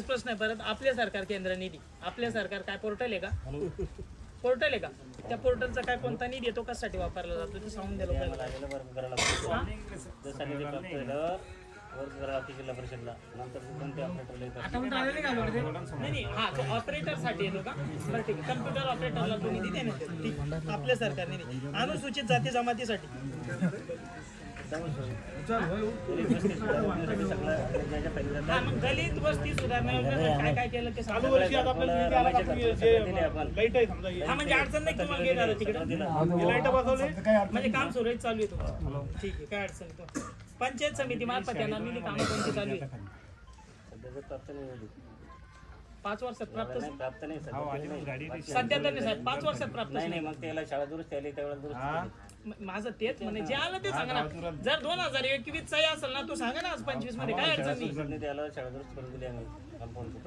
प्रश्न आहे परत, आपले सरकार केंद्र निधी, आपले सरकार काय पोर्टल आहे का? पोर्टल आहे का? त्या पोर्टलचा काय कोणता निधी येतो, कशासाठी वापरला जातो ते सांगून द्या लोकांना. नाही हा तो ऑपरेटर साठी येतो का? बरं ठीक आहे, कम्प्युटर ऑपरेटरला तो निधी देण्यात येतो. ठीक, आपल्या सरकार निधी अनुसूचित जाती जमातीसाठी हा मग दलित वस्ती सुधारणा योजना काय काय केलं ते चालू वर्षी आता हा म्हणजे अडचण नाही तुम्हाला गेलं झालं तिकडे लाईट बसवले म्हणजे काम सुरळीत चालू आहे तुम्हाला. ठीक आहे, काय अडचण नाही. पंचायत समिती मार्फत यांना मिली कामं कोणती चालू आहे? 5 वर्षात प्राप्त नाही सध्या तर नाही साहेब, 5 वर्षात प्राप्त नाही. मग त्याला शाळा दुरुस्त आली त्यावेळेला दुरुस्त. माझं तेच म्हणे जे आलं ते सांगा ना. जर 2021 चा असेल ना, तू सांगा ना आज 25 मध्ये काय अडचण नाही. त्याला शाळा दुरुस्त करून दिली आम्ही,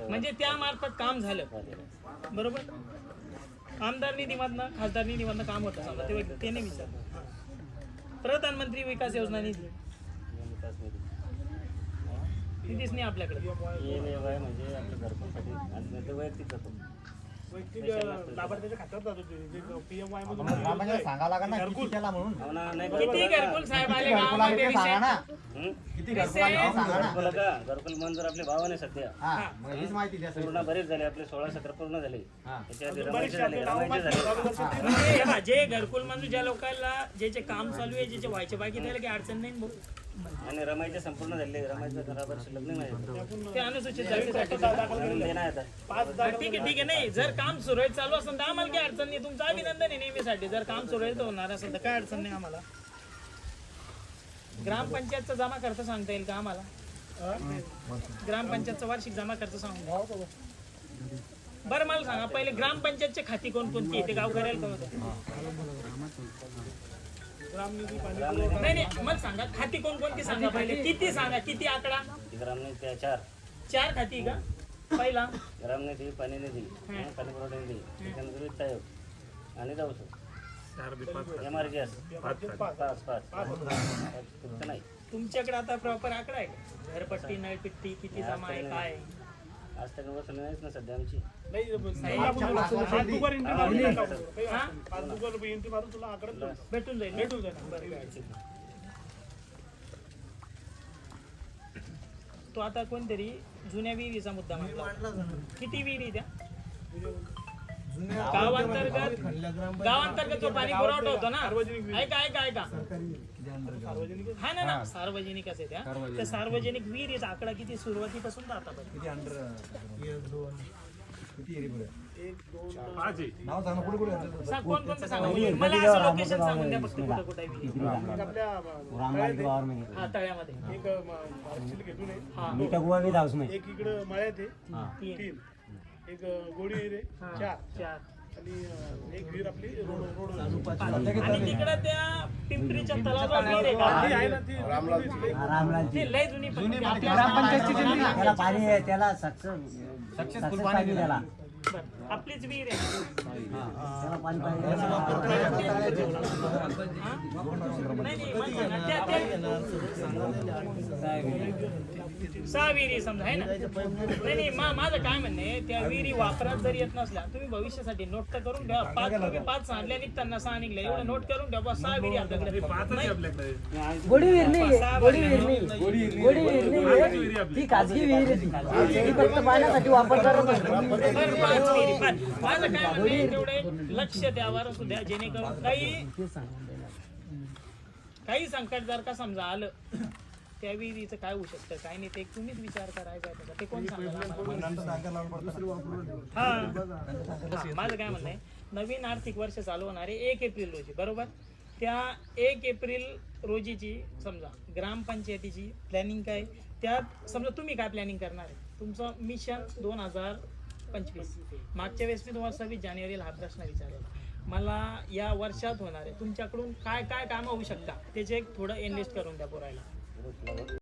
म्हणजे त्या मार्फत काम झालं बरोबर. आमदार निधीमधनं खासदार निधीमधनं काम होतं समजा ते नाही विचार. प्रधानमंत्री विकास योजना निधी निधीच नाही आपल्याकडे. म्हणजे आपल्या घरकुलसाठी वैयक्तिक जातो लाभार्थ्याच्या खात्यात जातो PMY मधून सांगा लागला ना किती केला म्हणून. किती घरकुल साहेब आले गावामध्ये सांगा ना, किती घरकुल आले सांगा ना. घरकुल मंजूर आपले भावाने सध्या मग हीच माहिती द्या. पूर्ण बरेच झाले आपले 16-17 पूर्ण झाले. जे घरकुल मंजूर ज्या लोकांना ज्याचे काम चालू आहे ज्याचे व्हायचे बाकी त्याला काही अडचण नाही भाऊ. आणि रमाईचे संपूर्ण झाले, रमाईचं घरावर शिल्लक नाही ते अनुसूचित जातीसाठी ठीक आहे नाही. जर काम सुरळीत चालू असेल तर आम्हाला काही अडचण नाही. तुमचं अभिनंदन आहे नेहमीसाठी. जर काम सुरळीत होणार असेल तर काय अडचण नाही आम्हाला. ग्रामपंचायतचा जमा खर्च सांगता येईल का आम्हाला? ग्रामपंचायतचा वार्षिक जमा खर्च सांगू बरं मला सांगा पहिले ग्रामपंचायतचे खाती कोणकोणती ते गाव करायला नाही मला सांगा खाती कोणकोणती सांगा पहिले. किती सांगा, किती आकडा? ग्रामनिधी 4 खाती का? पहिला ग्रामनिधी, पाणी निधी, पाणी पुरवठा निधी, त्याच्यानंतर वित्त आयोग आणि जाऊ MRGS 5 नाही. तुमच्याकडे आता प्रॉपर आकडा आहे का? घरपट्टी नळपट्टी किती जमा आहे काय? आज तक वसुली नाहीच ना सध्या आमची. भेटून जाईल. तो आता कोणतरी जुन्या विहिरीचा मुद्दा म्हटला. किती विहिरी त्या गावांतर्गत जो पाणी पुरवठा होतो ना, ऐका हा ना सार्वजनिकच आहे त्या सार्वजनिक विहिरीचा आकडा किती सुरुवातीपासून जाता लोकेशन सांगून द्या फक्त कुठं कुठे तळ्यामध्ये. एक इकडं मळ्यात आहे 3, एक गोडी रे 4 आणि एक विहीर आपली रोड आणि तिकडे त्या पिंपरीच्या तलावावर विहीर आहे ना ती रामलालची लय जुनी ग्रामपंचायतची पाणी आहे त्याला सक्सेसफुल पाणी द्यायला आपलीच विहीर आहे. सहा विहिरी समजा आहे ना. नाही माझं काय म्हणणं आहे त्या विहिरी वापरात जर येत नसल्या तुम्ही भविष्यासाठी नोट तर करून ठेवा. 5 सांगल्या निघताना 6 निघल्या एवढं नोट करून ठेवा. 6 विहिरी आपल्याकडे गोडी विहीर नाही ती खाजगी विहीर आहे फक्त पाण्यासाठी वापर करत. माझं काय म्हणणं तेवढे लक्ष द्यावर सुद्धा जेणेकरून काही संकट जर का समजा आलं त्या विहिरीचं काय होऊ शकतं काय नाही ते तुम्हीच विचार करायचा ते कोण सांगेल. माझं काय म्हणणं आहे नवीन आर्थिक वर्ष चालू होणारे 1 एप्रिल रोजी बरोबर. त्या 1 एप्रिल रोजीची समजा ग्रामपंचायतीची प्लॅनिंग काय त्यात समजा तुम्ही काय प्लॅनिंग करणार आहे तुमचं मिशन 2025. मागच्या वेळेस मी तुम्हाला 26 जानेवारीला हा प्रश्न विचारला. मला या वर्षात होणार आहे तुमच्याकडून काय काय कामं होऊ शकतात त्याचे एक थोडं इन्व्हेस्ट करून द्या पुरायला.